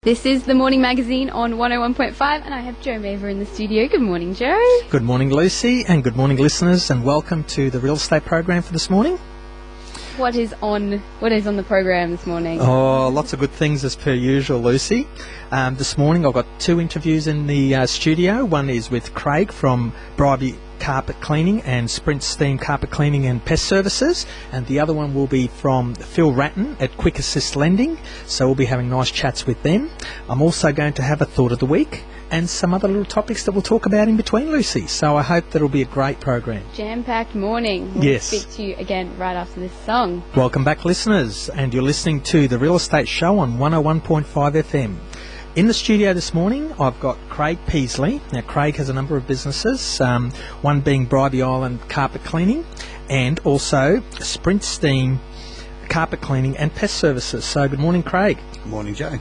This is the Morning Magazine on 101.5, and I have Joe Maver in the studio. Good morning, Joe. Good morning, Lucy, and good morning, listeners, and welcome to the real estate program for this morning. What is on the program this morning? Oh, lots of good things as per usual, Lucy. This morning I've got two interviews in the studio. One is with Craig from Bribie Carpet Cleaning and Sprint Steam Carpet Cleaning and Pest Services, and the other one will be from Phil Ratton at Quick Assist Lending, so we'll be having nice chats with them. I'm also going to have a thought of the week and some other little topics that we'll talk about in between, Lucy, so I hope that'll be a great program. Jam-packed morning. Yes. Speak to you again right after this song. Welcome back, listeners, and you're listening to the Real Estate Show on 101.5 FM. In the studio this morning, I've got Craig Peasley. Now, Craig has a number of businesses, one being Bribie Island Carpet Cleaning and also Sprint Steam Carpet Cleaning and Pest Services. So, good morning, Craig. Good morning, Joe.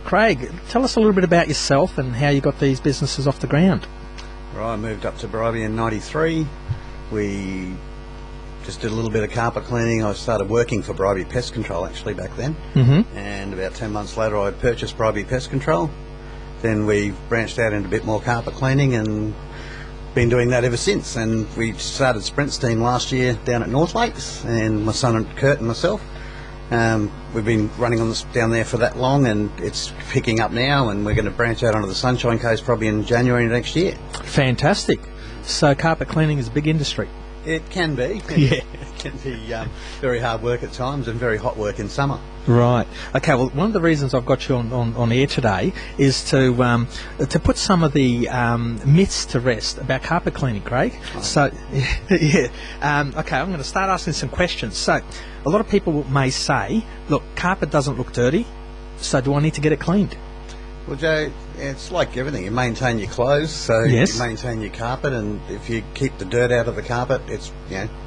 Craig, tell us a little bit about yourself and how you got these businesses off the ground. Right, I moved up to Bribie in 93. We just did a little bit of carpet cleaning. I started working for Bribie Pest Control actually back then. Mm-hmm. And about 10 months later I purchased Bribie Pest Control. Then we branched out into a bit more carpet cleaning and been doing that ever since. And we started Sprint Steam last year down at North Lakes, and my son and Kurt and myself. We've been running on this down there for that long, and it's picking up now, and we're going to branch out onto the Sunshine Coast probably in January next year. Fantastic. So carpet cleaning is a big industry. It can be. Yeah. It can be very hard work at times and very hot work in summer. Right. Okay, well, one of the reasons I've got you on air today is to put some of the myths to rest about carpet cleaning, Craig. Right. So, yeah. Okay, I'm going to start asking some questions. So, a lot of people may say, look, carpet doesn't look dirty, so do I need to get it cleaned? Well, Joe, it's like everything. You maintain your clothes, so Yes. you maintain your carpet, and if you keep the dirt out of the carpet, it's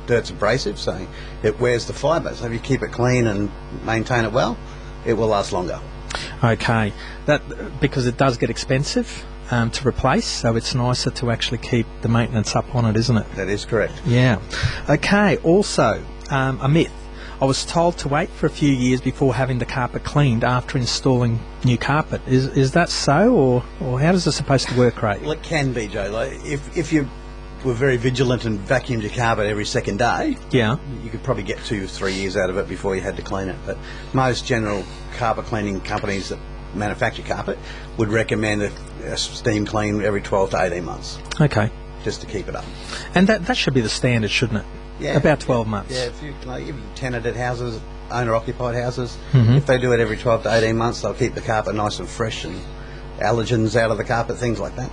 dirt's abrasive, so it wears the fibre. So if you keep it clean and maintain it well, it will last longer. Okay, that because it does get expensive to replace, so it's nicer to actually keep the maintenance up on it, isn't it? That is correct. Yeah. Okay, also, a myth. I was told to wait for a few years before having the carpet cleaned after installing new carpet. Is that so, or how is it supposed to work, Craig? Well, it can be, Joe. Like, if you were very vigilant and vacuumed your carpet every second day, Yeah. you could probably get 2 or 3 years out of it before you had to clean it. But most general carpet cleaning companies that manufacture carpet would recommend a steam clean every 12 to 18 months, Okay. just to keep it up. And that should be the standard, shouldn't it? Yeah. About 12 months. Yeah, if you even tenanted houses, owner-occupied houses, Mhm. if they do it every 12 to 18 months, they'll keep the carpet nice and fresh and allergens out of the carpet, things like that.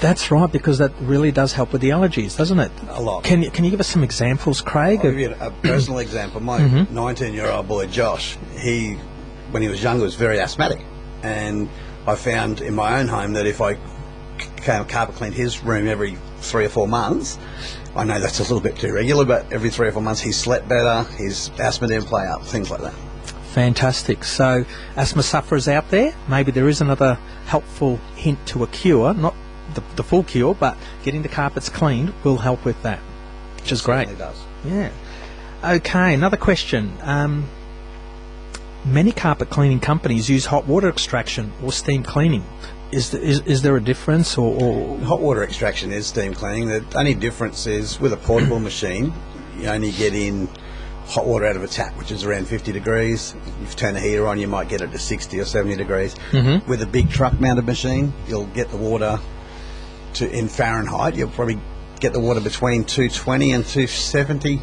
That's right, because that really does help with the allergies, doesn't it? A lot. Can you give us some examples, Craig? I'll give you a personal example. My 19-year-old boy, Josh, when he was younger, was very asthmatic. And I found in my own home that if I carpet cleaned his room every 3 or 4 months, I know that's a little bit too regular, but every 3 or 4 months he slept better, his asthma didn't play up, things like that. Fantastic. So, asthma sufferers out there, maybe there is another helpful hint to a cure, not the full cure, but getting the carpets cleaned will help with that, which is great. It certainly does. Yeah. Okay, another question. Many carpet cleaning companies use hot water extraction or steam cleaning. Is there a difference, or Hot water extraction is steam cleaning. The only difference is with a portable machine, you only get in hot water out of a tap, which is around 50 degrees. If you turn the heater on, you might get it to 60 or 70 degrees. Mhm. With a big truck mounted machine, you'll get the water in Fahrenheit. You'll probably get the water between 220 and 270.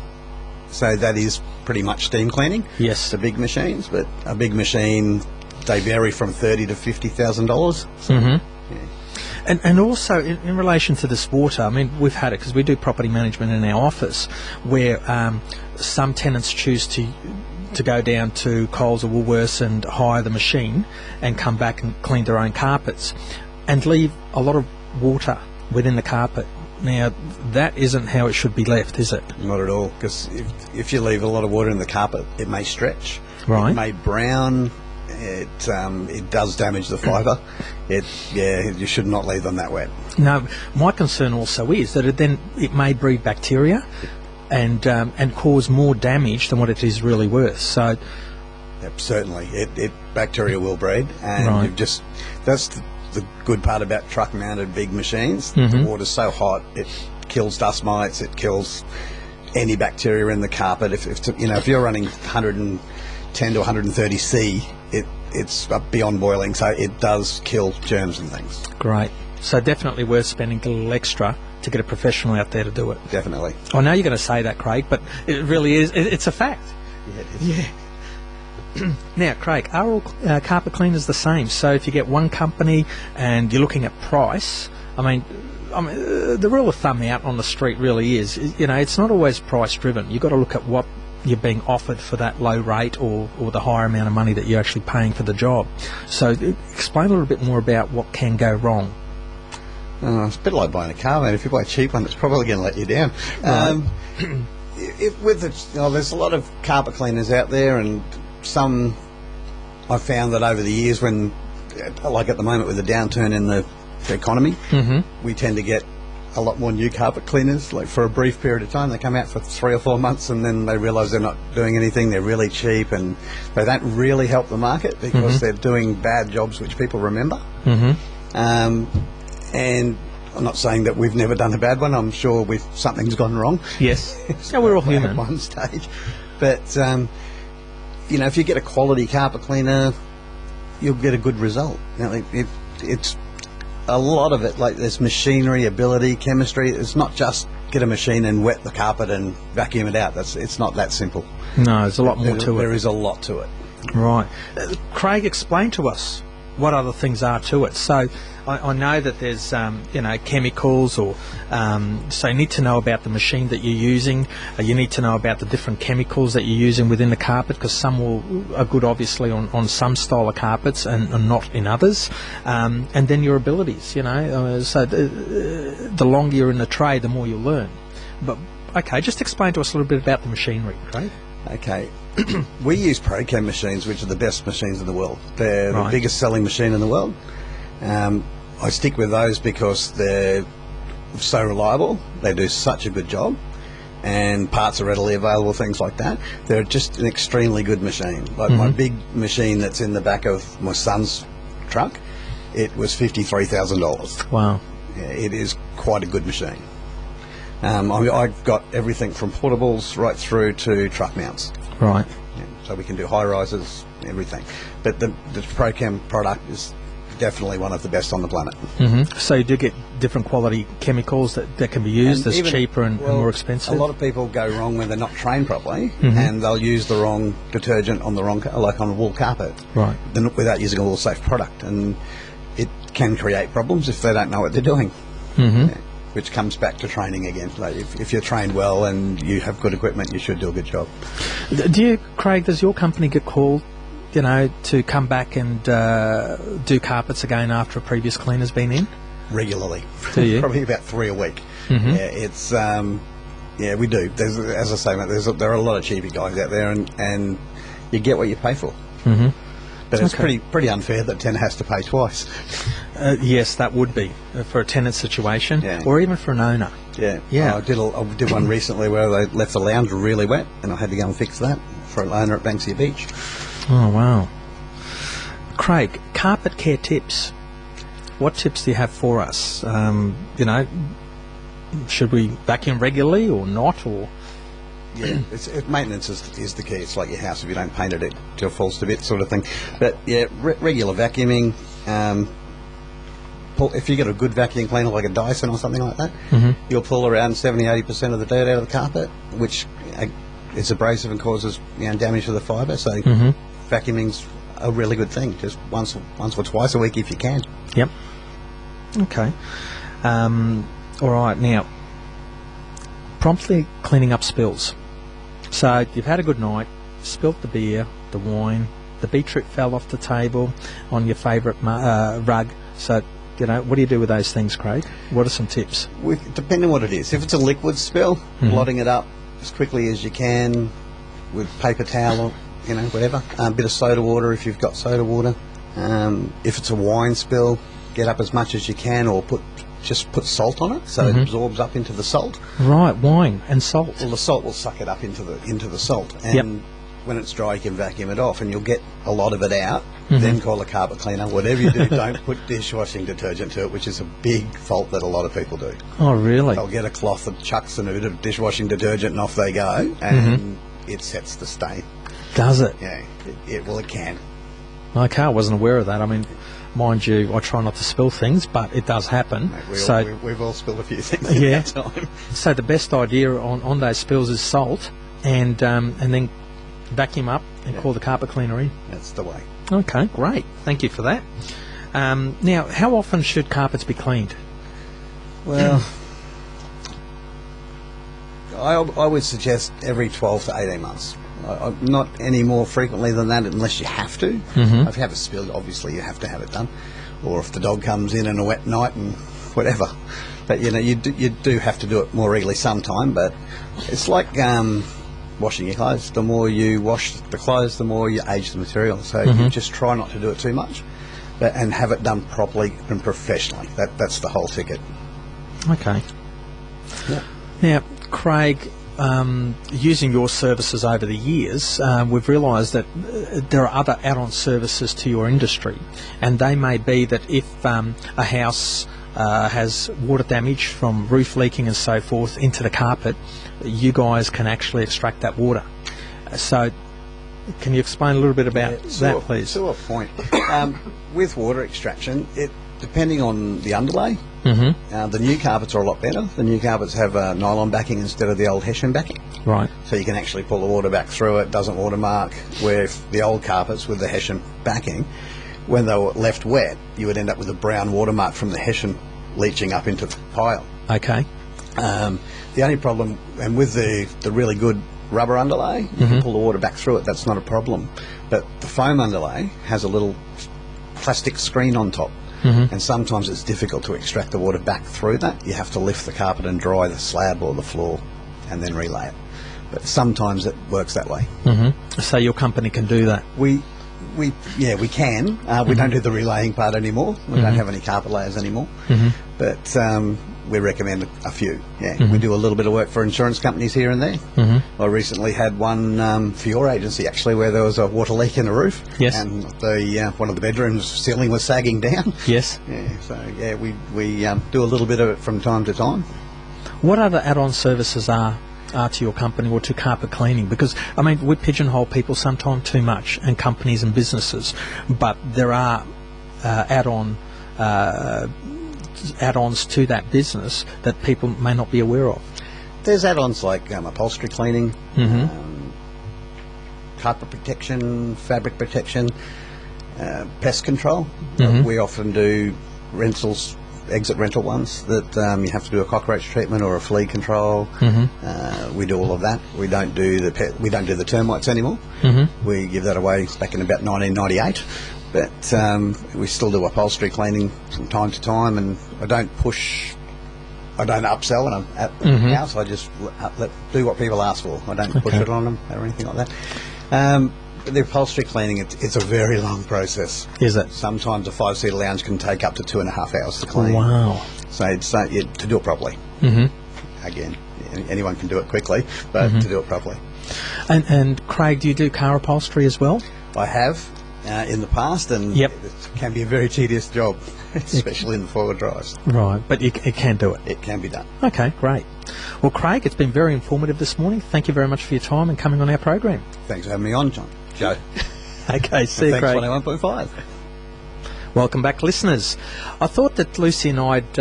So that is pretty much steam cleaning. Yes. The big machines, but a big machine, they vary from $30,000 to $50,000. Mhm. Yeah. And also, in relation to this water, I mean, we've had it because we do property management in our office, where some tenants choose to go down to Coles or Woolworths and hire the machine and come back and clean their own carpets and leave a lot of water within the carpet. Now, that isn't how it should be left, is it? Not at all, because if you leave a lot of water in the carpet, it may stretch. Right. It may brown. It does damage the fibre. You should not leave them that wet. No, my concern also is that it may breed bacteria and cause more damage than what it is really worth. So Yep, certainly. It bacteria will breed, and Right. that's the good part about truck-mounted big machines. Mm-hmm. The water's so hot, it kills dust mites, it kills any bacteria in the carpet. If you're running 110 to 130 C, it's up beyond boiling, so it does kill germs and things. Great. So definitely worth spending a little extra to get a professional out there to do it. Definitely. I know you're going to say that, Craig, but it really is. It's a fact. Yeah, it is. Yeah. Now, Craig, are all carpet cleaners the same? So if you get one company and you're looking at price, I mean, the rule of thumb out on the street really is, it's not always price driven. You've got to look at what you're being offered for that low rate or the higher amount of money that you're actually paying for the job. So explain a little bit more about what can go wrong. It's a bit like buying a car, man. If you buy a cheap one, it's probably going to let you down. There's a lot of carpet cleaners out there, and some I've found that over the years, when, like at the moment with the downturn in the economy, we tend to get a lot more new carpet cleaners. Like for a brief period of time, they come out for 3 or 4 months, and then they realise they're not doing anything. They're really cheap, and they don't really help the market because they're doing bad jobs which people remember. And I'm not saying that we've never done a bad one. I'm sure something's gone wrong. Yes. Yeah, we're all human. At one stage. But, if you get a quality carpet cleaner, you'll get a good result. It's a lot of it, like there's machinery, ability, chemistry. It's not just get a machine and wet the carpet and vacuum it out. It's not that simple. No, there's a lot more to it. There is a lot to it. Right. Craig, explain to us what other things are to it. So I know that there's, chemicals or, so you need to know about the machine that you're using. You need to know about the different chemicals that you're using within the carpet, because some are good, obviously, on some style of carpets and not in others. And then your abilities, so the longer you're in the trade, the more you'll learn. But, okay, just explain to us a little bit about the machinery, Craig. Okay. We use ProChem machines, which are the best machines in the world. They're Right. the biggest selling machine in the world. I stick with those because they're so reliable. They do such a good job, and parts are readily available, things like that. They're just an extremely good machine. Like my big machine that's in the back of my son's truck, it was $53,000. Wow. Yeah, it is quite a good machine. I've got everything from portables right through to truck mounts. Right. Yeah, so we can do high rises, everything. But the ProChem product is definitely one of the best on the planet. So you do get different quality chemicals that can be used that's cheaper and more expensive? A lot of people go wrong when they're not trained properly, and they'll use the wrong detergent on the wrong, like on a wool carpet, Right. without using a wool safe product, and it can create problems if they don't know what they're doing. Which comes back to training again. Like if you're trained well and you have good equipment, you should do a good job. Craig, does your company get called, to come back and do carpets again after a previous cleaner's been in? Regularly. Do you? Probably about 3 a week. Yeah, it's we do. As I say, mate, there are a lot of cheapy guys out there, and you get what you pay for. But it's pretty unfair that tenant has to pay twice. Yes, that would be for a tenant situation, Yeah. or even for an owner. Yeah. Yeah. I did one recently where they left the lounge really wet, and I had to go and fix that for an owner at Banksia Beach. Oh, wow. Craig, carpet care tips. What tips do you have for us? Should we vacuum regularly or not? Or Yeah, maintenance is the key. It's like your house. If you don't paint it, it just falls to bits, sort of thing. But yeah, regular vacuuming. If you get a good vacuum cleaner like a Dyson or something like that, you'll pull around 70-80% of the dirt out of the carpet, which is abrasive and causes damage to the fibre. So vacuuming's a really good thing. Just once or twice a week if you can. Yep. Okay. All right. Now, promptly cleaning up spills. So you've had a good night, spilt the beer, the wine, the beetroot fell off the table on your favourite rug. So, what do you do with those things, Craig? What are some tips? Depending on what it is. If it's a liquid spill, blotting it up as quickly as you can with paper towel or, whatever. A bit of soda water if you've got soda water. If it's a wine spill, get up as much as you can, or just put salt on it so it absorbs up into the salt. Right, wine and salt. Well, the salt will suck it up into the salt, and Yep. when it's dry, you can vacuum it off, and you'll get a lot of it out. Then call a carpet cleaner. Whatever you do, don't put dishwashing detergent to it, which is a big fault that a lot of people do. Oh, really? They'll get a cloth that chucks a bit of dishwashing detergent, and off they go, and it sets the stain. Does it? Yeah, it can. Okay, I wasn't aware of that. I mean, mind you, I try not to spill things, but it does happen. Mate, we've all spilled a few things in Yeah. that time. So the best idea on those spills is salt, and then vacuum up and call the carpet cleaner in. That's the way. Okay, great. Thank you for that. Now, how often should carpets be cleaned? Well, I would suggest every 12 to 18 months. Not any more frequently than that unless you have to. If you have a spill, obviously you have to have it done. Or if the dog comes in on a wet night and whatever. But, you do have to do it more regularly sometime. But it's like washing your clothes. The more you wash the clothes, the more you age the material. So you just try not to do it too much, and have it done properly and professionally. That's the whole ticket. Okay. Yeah. Now, Craig, using your services over the years, we've realised that there are other add-on services to your industry, and they may be that if a house has water damage from roof leaking and so forth into the carpet, you guys can actually extract that water. So can you explain a little bit about that, please? To a point. With water extraction, depending on the underlay, the new carpets are a lot better. The new carpets have a nylon backing instead of the old hessian backing. Right. So you can actually pull the water back through it, doesn't watermark, where if the old carpets with the hessian backing, when they were left wet, you would end up with a brown watermark from the hessian leaching up into the pile. Okay. The only problem, and with the really good rubber underlay, you can pull the water back through it, that's not a problem. But the foam underlay has a little plastic screen on top, and sometimes it's difficult to extract the water back through that. You have to lift the carpet and dry the slab or the floor and then relay it. But sometimes it works that way. So your company can do that? We can. We don't do the relaying part anymore. We don't have any carpet layers anymore. But we recommend a few. Yeah, we do a little bit of work for insurance companies here and there. I recently had one for your agency actually, where there was a water leak in the roof. Yes. And the one of the bedrooms ceiling was sagging down. Yes. Yeah. So yeah, we do a little bit of it from time to time. What other add-on services are to your company or to carpet cleaning? Because, I mean, we pigeonhole people sometimes too much, and companies and businesses, but there are add-ons to that business that people may not be aware of. There's add-ons like upholstery cleaning, carpet protection, fabric protection, pest control. We often do rentals, exit rental ones that you have to do a cockroach treatment or a flea control. We do all of that. We don't do the termites anymore. We give that away back in about 1998. But we still do upholstery cleaning from time to time, and I don't upsell when I'm at the house. I just do what people ask for. I don't push it on them or anything like that. The upholstery cleaning, it's a very long process. Is it? Sometimes a 5-seater lounge can take up to 2.5 hours to clean. Wow. So to do it properly. Again, anyone can do it quickly, but to do it properly. And Craig, do you do car upholstery as well? I have in the past, and it can be a very tedious job, especially in the forward drives. Right, but it can do it. It can be done. Okay, great. Well, Craig, it's been very informative this morning. Thank you very much for your time and coming on our program. Thanks for having me on, Joe. Okay, see you, Craig. Thanks, 101.5. Welcome back, listeners. I thought that Lucy and I'd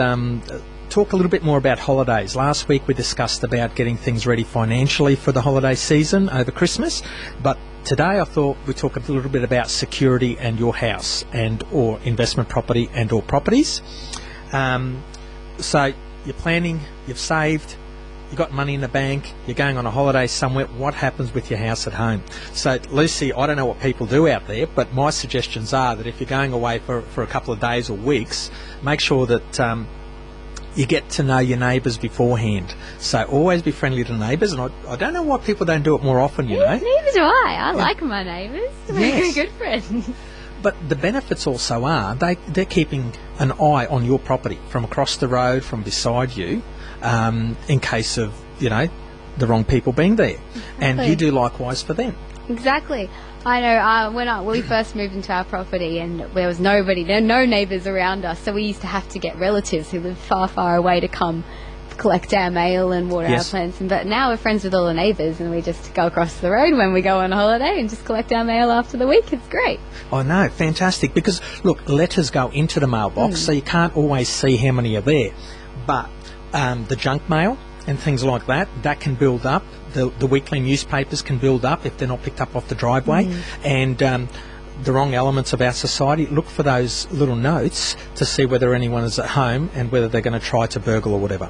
talk a little bit more about holidays. Last week we discussed about getting things ready financially for the holiday season over Christmas, but today I thought we'd talk a little bit about security and your house and or investment property and or properties. So you're planning, you've saved, you've got money in the bank, you're going on a holiday somewhere. What happens with your house at home? So, Lucy, I don't know what people do out there, but my suggestions are that if you're going away for a couple of days or weeks, make sure that you get to know your neighbours beforehand. So always be friendly to neighbours, and I don't know why people don't do it more often, you know. Neither do I. I like my neighbours. They're very Yes. good friends. But the benefits also are they're keeping an eye on your property from across the road, from beside you, in case of, the wrong people being there. And you do likewise for them. Exactly. I know. When we first moved into our property, and there was nobody, there were no neighbours around us, so we used to have to get relatives who lived far, far away to come collect our mail and water Yes. our plants. But now we're friends with all the neighbours, and we just go across the road when we go on holiday and just collect our mail after the week. It's great. I know, fantastic. Because, look, letters go into the mailbox, so you can't always see how many are there. But the junk mail and things like that, that can build up. The weekly newspapers can build up if they're not picked up off the driveway. And the wrong elements of our society, look for those little notes to see whether anyone is at home and whether they're going to try to burgle or whatever.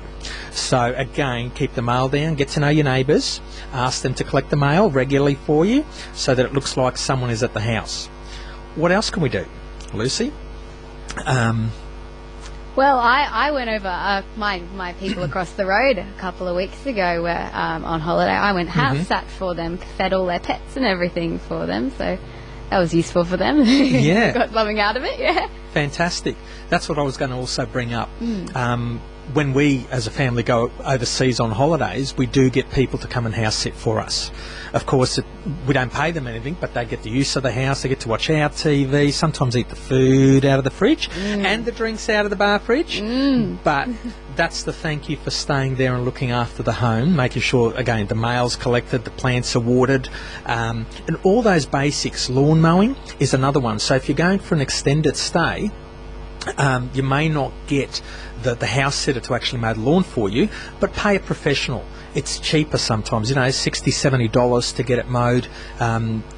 So, again, keep the mail down, get to know your neighbours, ask them to collect the mail regularly for you so that it looks like someone is at the house. What else can we do, Lucy? Well, I went over my people across the road a couple of weeks ago were on holiday. I went house sat for them, fed all their pets and everything for them, so that was useful for them. Yeah. Got something out of it, yeah. Fantastic. That's what I was going to also bring up. When we, as a family, go overseas on holidays, we do get people to come and house sit for us. Of course, we don't pay them anything, but they get the use of the house, they get to watch our TV, sometimes eat the food out of the fridge and the drinks out of the bar fridge. But that's the thank you for staying there and looking after the home, making sure, again, the mail's collected, the plants are watered, and all those basics. Lawn mowing is another one. So if you're going for an extended stay, you may not get the house sitter to actually mow the lawn for you, but pay a professional. It's cheaper sometimes, $60, $70 to get it mowed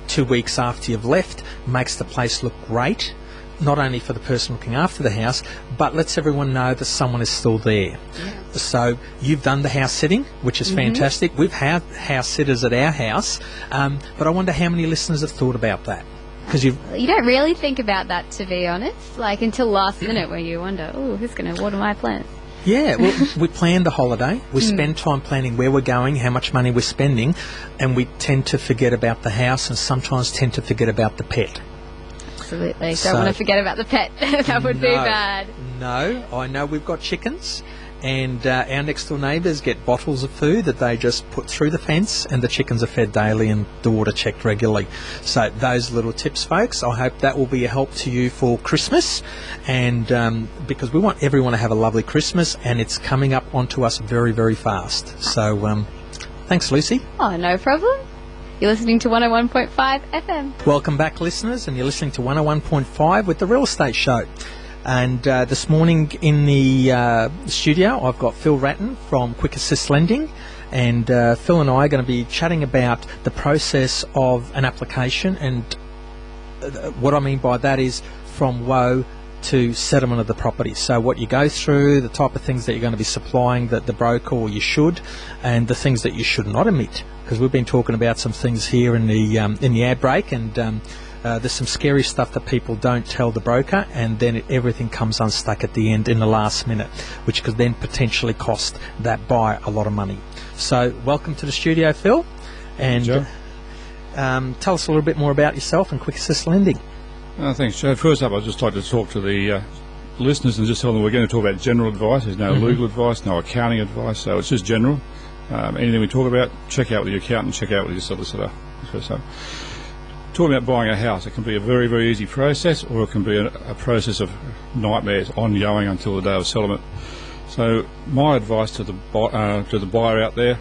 2 weeks after you've left. Makes the place look great, not only for the person looking after the house, but lets everyone know that someone is still there. So you've done the house sitting, which is fantastic. We've had house sitters at our house, but I wonder how many listeners have thought about that. Because You don't really think about that, to be honest, like until last minute where you wonder, oh, who's going to water my plants? Yeah, well, we planned a holiday. We spend time planning where we're going, how much money we're spending, and we tend to forget about the house and sometimes tend to forget about the pet. Absolutely. So- Don't want to forget about the pet. That would be No. bad. No, I know we've got chickens, and our next door neighbours get bottles of food that they just put through the fence, and the chickens are fed daily and the water checked regularly. So those little tips, folks, I hope that will be a help to you for Christmas, and because we want everyone to have a lovely Christmas, and it's coming up onto us very, very fast. So thanks, Lucy. Oh, no problem. You're listening to 101.5 FM. Welcome back, listeners, and you're listening to 101.5 with the Real Estate Show. And this morning in the studio, I've got Phil Ratton from Quick Assist Lending, and Phil and I are going to be chatting about the process of an application, and what I mean by that is from woe to settlement of the property. So what you go through, the type of things that you're going to be supplying the broker, or you should, and the things that you should not omit, because we've been talking about some things here in the ad break, and there's some scary stuff that people don't tell the broker, and then everything comes unstuck at the end in the last minute, which could then potentially cost that buyer a lot of money. So welcome to the studio, Phil, and tell us a little bit more about yourself and Quick Assist Lending. Thanks, Joe. First up, I'd just like to talk to the listeners and just tell them we're going to talk about general advice. There's no legal advice, no accounting advice, so it's just general. Anything we talk about, check out with your accountant, check out with your solicitor. So, talking about buying a house, it can be a very, very easy process, or it can be a process of nightmares ongoing until the day of settlement. So my advice to the buyer out there,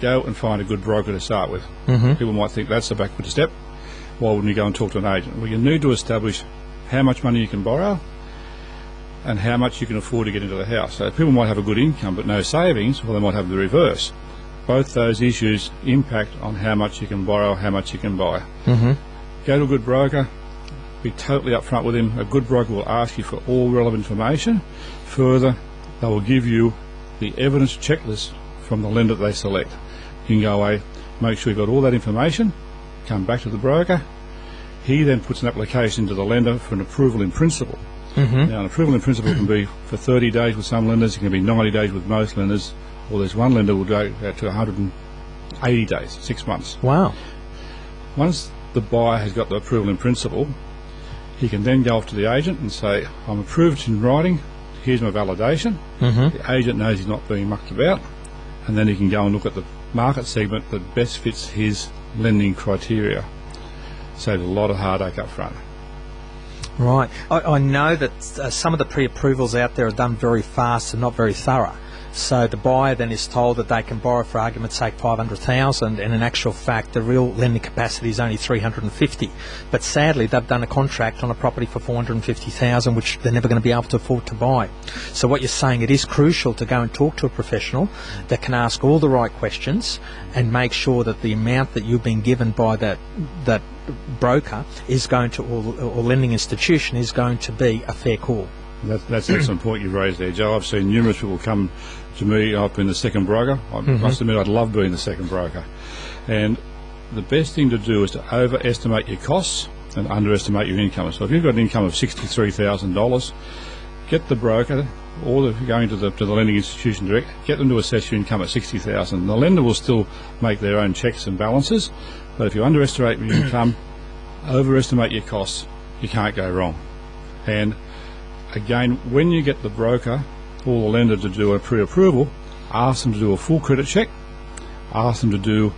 go and find a good broker to start with. People might think that's a backward step. Why wouldn't you go and talk to an agent? Well, you need to establish how much money you can borrow and how much you can afford to get into the house. So people might have a good income but no savings, or they might have the reverse. Both those issues impact on how much you can borrow, how much you can buy. Go to a good broker, be totally upfront with him. A good broker will ask you for all relevant information. Further, they will give you the evidence checklist from the lender that they select. You can go away, make sure you've got all that information, come back to the broker. He then puts an application to the lender for an approval in principle. Now, an approval in principle can be for 30 days with some lenders, it can be 90 days with most lenders, or there's one lender will go out to 180 days, 6 months. Wow. Once the buyer has got the approval in principle, he can then go off to the agent and say, I'm approved in writing, here's my validation. The agent knows he's not being mucked about, and then he can go and look at the market segment that best fits his lending criteria. Saves a lot of heartache up front. Right. I know that some of the pre-approvals out there are done very fast and not very thorough. So the buyer then is told that they can borrow, for argument's sake, $500,000, and in actual fact the real lending capacity is only $350,000. But sadly they've done a contract on a property for $450,000, which they're never going to be able to afford to buy. So what you're saying, it is crucial to go and talk to a professional that can ask all the right questions and make sure that the amount that you've been given by that broker is going to, or lending institution, is going to be a fair call. That's an excellent point you've raised there, Joe. I've seen numerous people come to me. I've been the second broker. I must admit I'd love being the second broker. And the best thing to do is to overestimate your costs and underestimate your income. So if you've got an income of $63,000, get the broker, or if you're going to the lending institution direct, get them to assess your income at $60,000. The lender will still make their own checks and balances, but if you underestimate your income, overestimate your costs, you can't go wrong. And again, when you get the broker or the lender to do a pre-approval, ask them to do a full credit check, ask them to do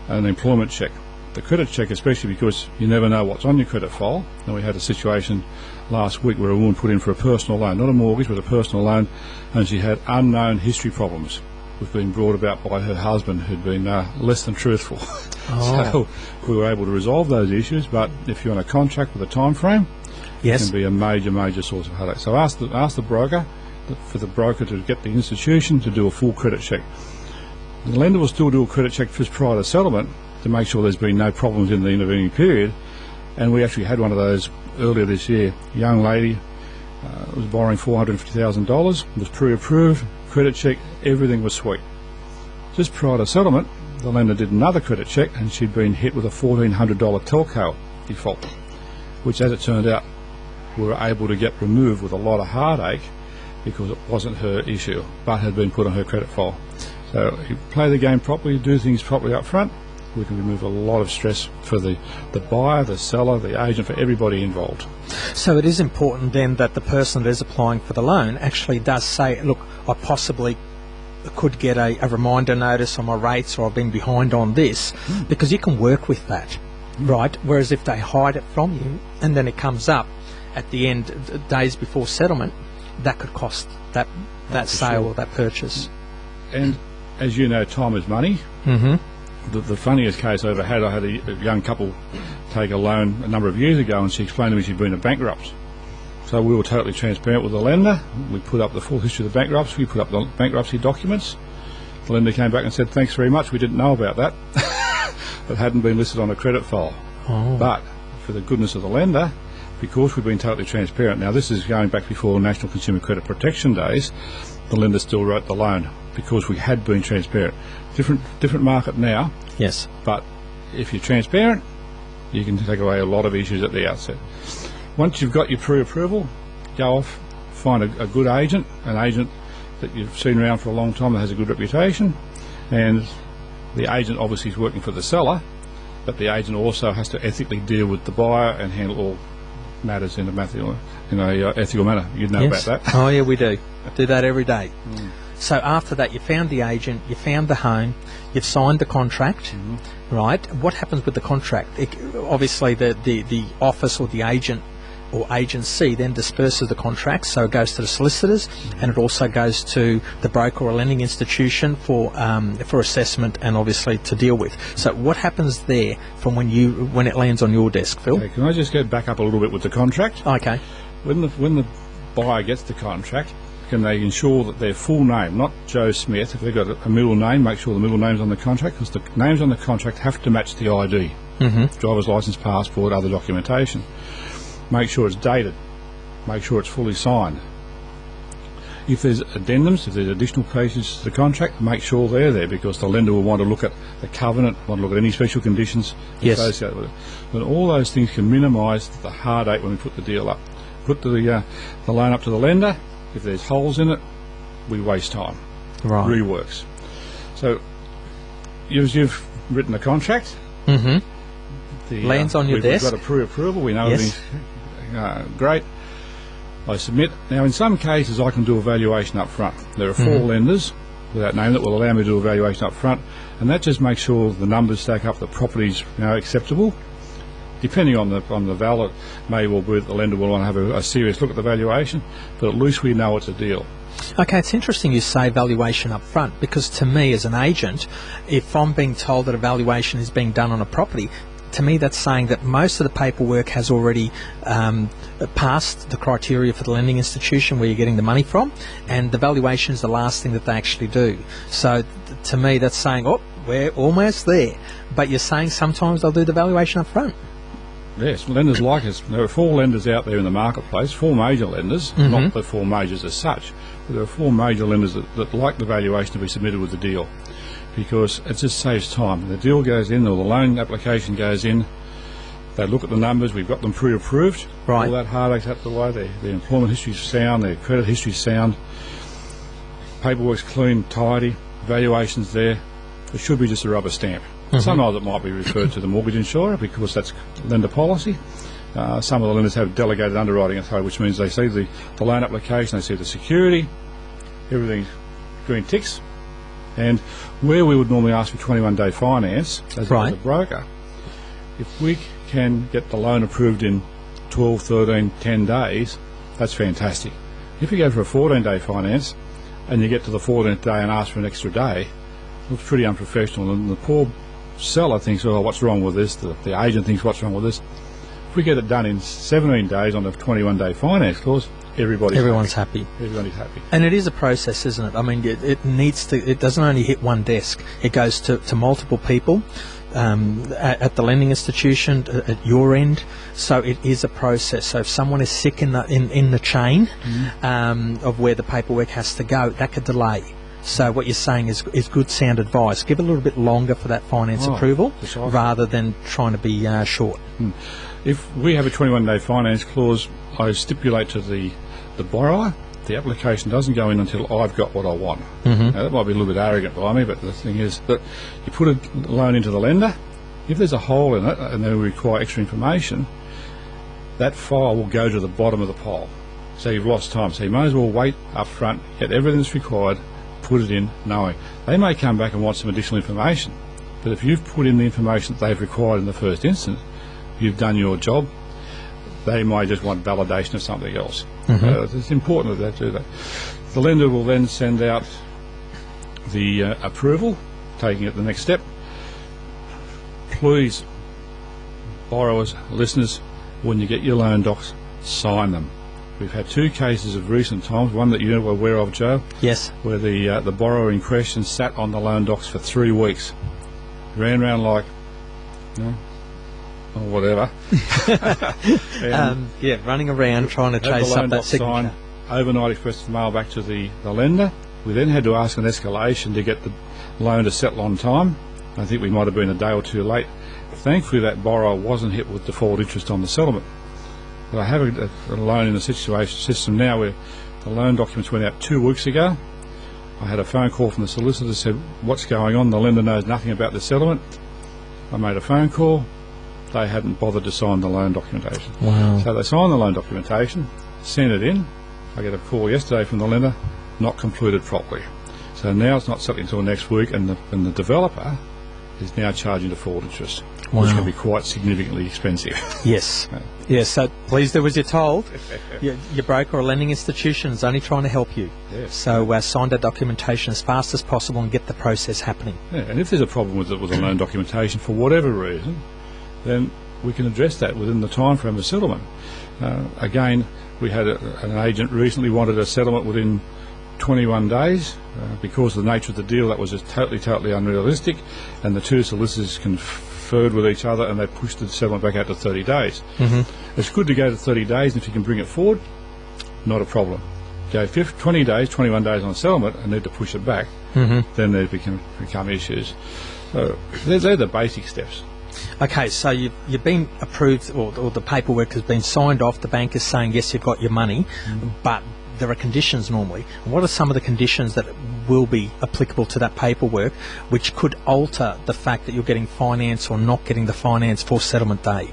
an employment check. The credit check, especially because you never know what's on your credit file. And we had a situation last week where a woman put in for a personal loan, not a mortgage, but a personal loan, and she had unknown history problems, which been brought about by her husband, who'd been less than truthful. So we were able to resolve those issues, but if you're on a contract with a time frame, Yes. it can be a major source of headache. So ask the broker, for the broker to get the institution to do a full credit check. The lender will still do a credit check just prior to settlement to make sure there's been no problems in the intervening period. And we actually had one of those earlier this year. A young lady was borrowing $450,000, was pre-approved, credit check, everything was sweet. Just prior to settlement, the lender did another credit check and she'd been hit with a $1,400 telco default, which, as it turned out, we were able to get removed with a lot of heartache because it wasn't her issue, but had been put on her credit file. So if you play the game properly, do things properly up front, we can remove a lot of stress for the buyer, the seller, the agent, for everybody involved. So it is important then that the person that is applying for the loan actually does say, look, I possibly could get a reminder notice on my rates, or I've been behind on this, because you can work with that, right? Whereas if they hide it from you and then it comes up at the end, days before settlement, that could cost that sale or that purchase. And as you know, time is money. The funniest case I ever had, I had a young couple take a loan a number of years ago, and she explained to me she'd been a bankrupt. So we were totally transparent with the lender. We put up the full history of the bankruptcy, we put up the bankruptcy documents. The lender came back and said, thanks very much, we didn't know about that. It hadn't been listed on a credit file. But for the goodness of the lender, because we've been totally transparent, now this is going back before National Consumer Credit Protection days, the lender still wrote the loan because we had been transparent. Different market now. Yes. But if you're transparent, you can take away a lot of issues at the outset. Once you've got your pre-approval, go off, find a good agent, an agent that you've seen around for a long time that has a good reputation, and the agent obviously is working for the seller, but the agent also has to ethically deal with the buyer and handle all matters in a ethical manner. You'd know about that. Oh yeah, we do that every day. So after that, you found the agent, you found the home, you've signed the contract, right? What happens with the contract? Obviously the office or the agent or agency then disperses the contract, so it goes to the solicitors, and it also goes to the broker or lending institution for assessment and obviously to deal with. So what happens there from when it lands on your desk, Phil? Okay, can I just go back up a little bit with the contract? Okay. When the buyer gets the contract, can they ensure that their full name, not Joe Smith, if they've got a middle name, make sure the middle name's on the contract, because the names on the contract have to match the ID, driver's license, passport, other documentation. Make sure it's dated, make sure it's fully signed. If there's addendums, if there's additional pages to the contract, make sure they're there, because the lender will want to look at the covenant, want to look at any special conditions associated with it. But all those things can minimise the heartache when we put the deal up. Put the loan up to the lender. If there's holes in it, we waste time. Right. Reworks. So you've written a contract. Lands on your desk. We've got a pre-approval. We know everything's great. I submit. Now, in some cases, I can do a valuation up front. There are 4 lenders. without naming it, will allow me to do a valuation up front, and that just makes sure the numbers stack up, the property's acceptable. Depending on the val, it may well be that the lender will want to have a serious look at the valuation, but at least we know it's a deal. Okay, it's interesting you say valuation up front, because to me as an agent, if I'm being told that a valuation is being done on a property, to me that's saying that most of the paperwork has already passed the criteria for the lending institution where you're getting the money from, and the valuation is the last thing that they actually do. So to me that's saying, oh, we're almost there. But you're saying sometimes they'll do the valuation up front. Yes, lenders like us. There are 4 lenders out there in the marketplace, 4 major lenders, not the 4 majors as such, but there are 4 major lenders that like the valuation to be submitted with the deal, because it just saves time. The deal goes in, or the loan application goes in, they look at the numbers, we've got them pre-approved, right. All that heartache's out of the way, their employment history's sound, their credit history's sound, paperwork's clean, tidy, valuation's there. It should be just a rubber stamp. Sometimes it might be referred to the mortgage insurer because that's lender policy. Some of the lenders have delegated underwriting authority, which means they see the loan application, they see the security, everything's green ticks. And where we would normally ask for 21-day finance as a broker, if we can get the loan approved in 12, 13, 10 days, that's fantastic. If you go for a 14-day finance and you get to the 14th day and ask for an extra day, it's pretty unprofessional, and the poor seller thinks, oh, what's wrong with this? The agent thinks, what's wrong with this? If we get it done in 17 days on a 21-day finance clause, everyone's happy. Everybody's happy. And it is a process, isn't it? I mean, it needs to. It doesn't only hit one desk. It goes to multiple people at the lending institution, at your end. So it is a process. So if someone is sick in the chain of where the paperwork has to go, that could delay. So what you're saying is good sound advice. Give it a little bit longer for that finance approval rather than trying to be short. If we have a 21-day finance clause, I stipulate to the borrower the application doesn't go in until I've got what I want. Now, that might be a little bit arrogant by me, but the thing is that you put a loan into the lender, if there's a hole in it and they require extra information, that file will go to the bottom of the pile. So you've lost time. So you may as well wait up front, get everything that's required, put it in, knowing they may come back and want some additional information, but if you've put in the information that they've required in the first instance, you've done your job. They might just want validation of something else. It's important that they do that. The lender will then send out the approval, taking it the next step. Please, borrowers, listeners, when you get your loan docs, sign them. We've had 2 cases of recent times, one that you're aware of, Joe. Yes. Where the borrower in question sat on the loan docs for 3 weeks. Ran around like, or whatever. Running around trying to chase up that signature. Overnight expressed the mail back to the lender. We then had to ask an escalation to get the loan to settle on time. I think we might have been a day or 2 late. Thankfully that borrower wasn't hit with default interest on the settlement. But I have a loan in the system now where the loan documents went out 2 weeks ago. I had a phone call from the solicitor that said, what's going on? The lender knows nothing about the settlement. I made a phone call. They hadn't bothered to sign the loan documentation. Wow. So they signed the loan documentation, sent it in. I get a call yesterday from the lender, not completed properly. So now it's not settling until next week, and the developer is now charging default interest, which can be quite significantly expensive. Yes. Yes, so please do as you're told. Your broker or lending institution is only trying to help you. Yes. So sign that documentation as fast as possible and get the process happening. Yeah, and if there's a problem with the loan documentation for whatever reason, then we can address that within the time frame of settlement. Again, we had an agent recently wanted a settlement within 21 days. Because of the nature of the deal, that was just totally unrealistic, and the 2 solicitors conferred with each other and they pushed the settlement back out to 30 days. It's good to go to 30 days, and if you can bring it forward, not a problem. Go 20 days, 21 days on settlement and need to push it back, then there become issues. So they're the basic steps. Okay, so you've been approved, or the paperwork has been signed off. The bank is saying, yes, you've got your money, but there are conditions normally. What are some of the conditions that will be applicable to that paperwork which could alter the fact that you're getting finance or not getting the finance for settlement day?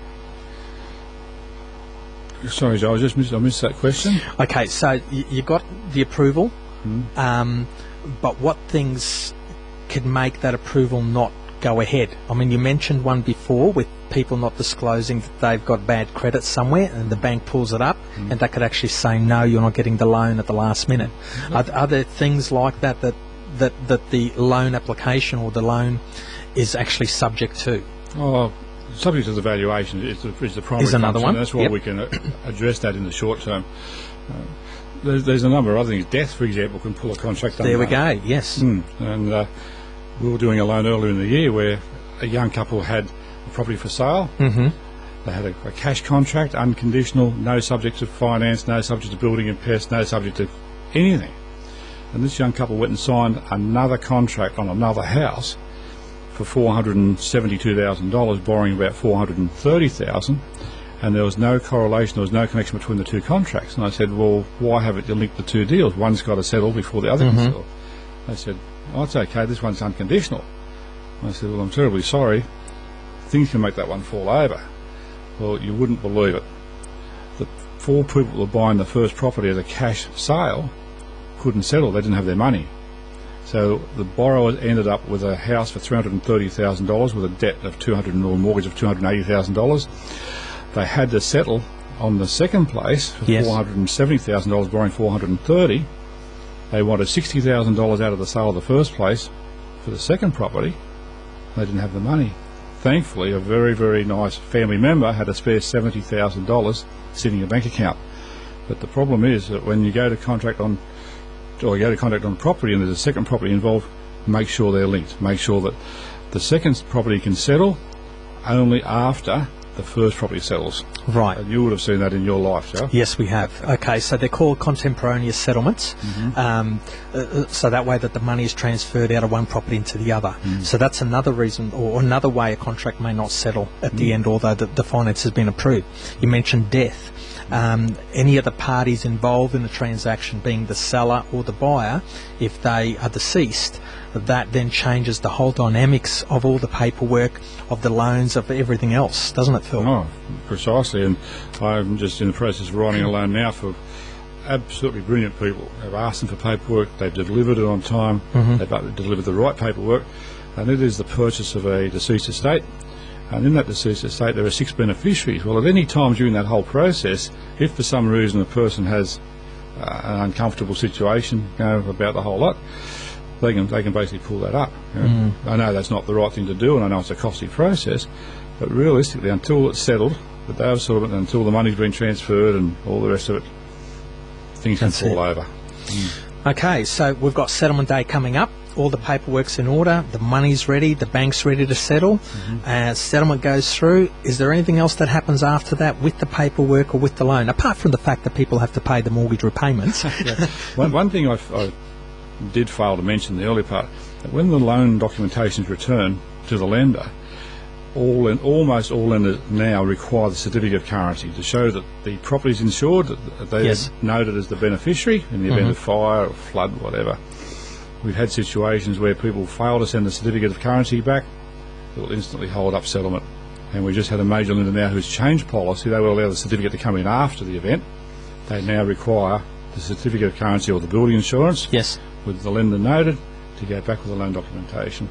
Sorry, Joe, I missed that question. Okay, so you got the approval. but what things could make that approval not go ahead? I mean, you mentioned one before with people not disclosing that they've got bad credit somewhere, and the bank pulls it up, and they could actually say, no, you're not getting the loan at the last minute. Are there things like that the loan application or the loan is actually subject to? Oh, subject to the valuation is the primary Is another function. one. That's why Yep. we can address that in the short term. There's a number of other things. Death, for example, can pull a contract There we unmarked. go, yes. And we were doing a loan earlier in the year where a young couple had a property for sale. Mm-hmm. They had a cash contract, unconditional, no subject to finance, no subject to building and pest, no subject to anything. And this young couple went and signed another contract on another house for $472,000, borrowing about $430,000, and there was no correlation, there was no connection between the two contracts. And I said, well, why haven't you linked the two deals? One's got to settle before the other can settle. They said, oh, it's okay, this one's unconditional. I said, well, I'm terribly sorry, things can make that one fall over. Well, you wouldn't believe it. The four people that were buying the first property as a cash sale couldn't settle, they didn't have their money. So the borrowers ended up with a house for $330,000 with a debt of or a mortgage of $280,000. They had to settle on the second place for $470,000, borrowing $430,000. They wanted $60,000 out of the sale of the first place for the second property. They didn't have the money. Thankfully, a very, very nice family member had a spare $70,000 sitting in a bank account. But the problem is that when you go to contract on property and there's a second property involved, make sure they're linked. Make sure that the second property can settle only after the first property settles. Right. And you would have seen that in your life, Joe. Yes, we have. Okay, so they're called contemporaneous settlements. So that way that the money is transferred out of one property into the other. So that's another reason, or another way a contract may not settle at the end, although the finance has been approved. You mentioned death. Any of the parties involved in the transaction, being the seller or the buyer, if they are deceased, that then changes the whole dynamics of all the paperwork, of the loans, of everything else, doesn't it, Phil? Oh, precisely. And I'm just in the process of writing a loan now for absolutely brilliant people. I've asked them for paperwork, they've delivered it on time, they've delivered the right paperwork, and it is the purchase of a deceased estate. And in that deceased estate there are 6 beneficiaries. Well, at any time during that whole process, if for some reason a person has an uncomfortable situation about the whole lot, they can basically pull that up. I know that's not the right thing to do, and I know it's a costly process, but realistically, until it's settled, the day of settlement, until the money's been transferred and all the rest of it, things can fall over. Okay, so we've got settlement day coming up. All the paperwork's in order, the money's ready, the bank's ready to settle. Settlement goes through. Is there anything else that happens after that with the paperwork or with the loan, apart from the fact that people have to pay the mortgage repayments? One thing I did fail to mention in the early part, that when the loan documentation is returned to the lender, almost all lenders now require the certificate of currency to show that the property is insured, that they are noted as the beneficiary in the event of fire or flood, whatever. We've had situations where people fail to send the certificate of currency back, it will instantly hold up settlement. And we just had a major lender now who's changed policy. They will allow the certificate to come in after the event. They now require the certificate of currency or the building insurance with the lender noted to go back with the loan documentation.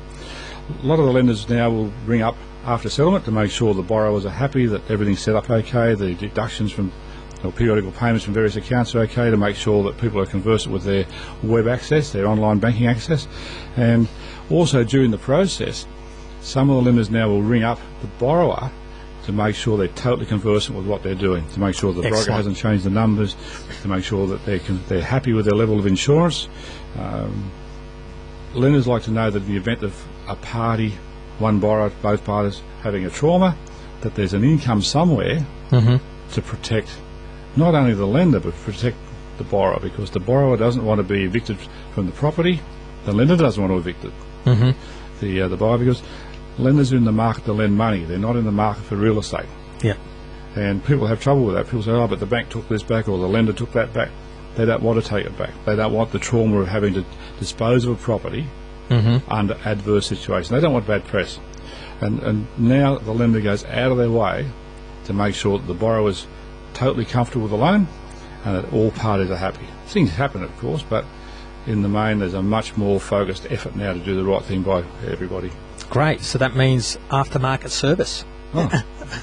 A lot of the lenders now will bring up after settlement to make sure the borrowers are happy that everything's set up okay, the deductions from or periodical payments from various accounts are okay, to make sure that people are conversant with their web access, their online banking access. And also during the process, some of the lenders now will ring up the borrower to make sure they're totally conversant with what they're doing, to make sure the broker hasn't changed the numbers, to make sure that they're happy with their level of insurance. Lenders like to know that in the event of a party, one borrower, both parties having a trauma, that there's an income somewhere to protect not only the lender but protect the borrower, because the borrower doesn't want to be evicted from the property, the lender doesn't want to evict it, the buyer, because lenders are in the market to lend money, they're not in the market for real estate. And people have trouble with that. People say, oh, but the bank took this back or the lender took that back. They don't want to take it back. They don't want the trauma of having to dispose of a property under adverse situations. They don't want bad press. And now the lender goes out of their way to make sure that the borrower's totally comfortable with the loan and that all parties are happy. Things happen, of course, but in the main, there's a much more focused effort now to do the right thing by everybody. Great. So that means aftermarket service. Oh,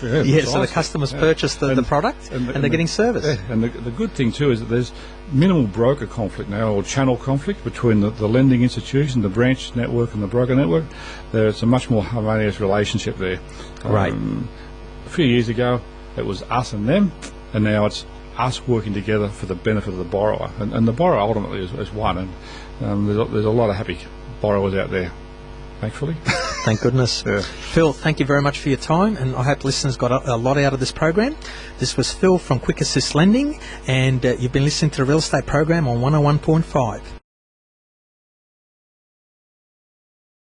Yeah, so the customers purchase the product and they're getting service. Yeah, and the good thing too is that there's minimal broker conflict now, or channel conflict between the lending institution, the branch network and the broker network. There's a much more harmonious relationship there. Right. A few years ago it was us and them, and now it's us working together for the benefit of the borrower. And the borrower ultimately is one, and there's a lot of happy borrowers out there, thankfully. Thank goodness. Yeah. Phil, thank you very much for your time, and I hope listeners got a lot out of this program. This was Phil from Quick Assist Lending, and you've been listening to the Real Estate Program on 101.5.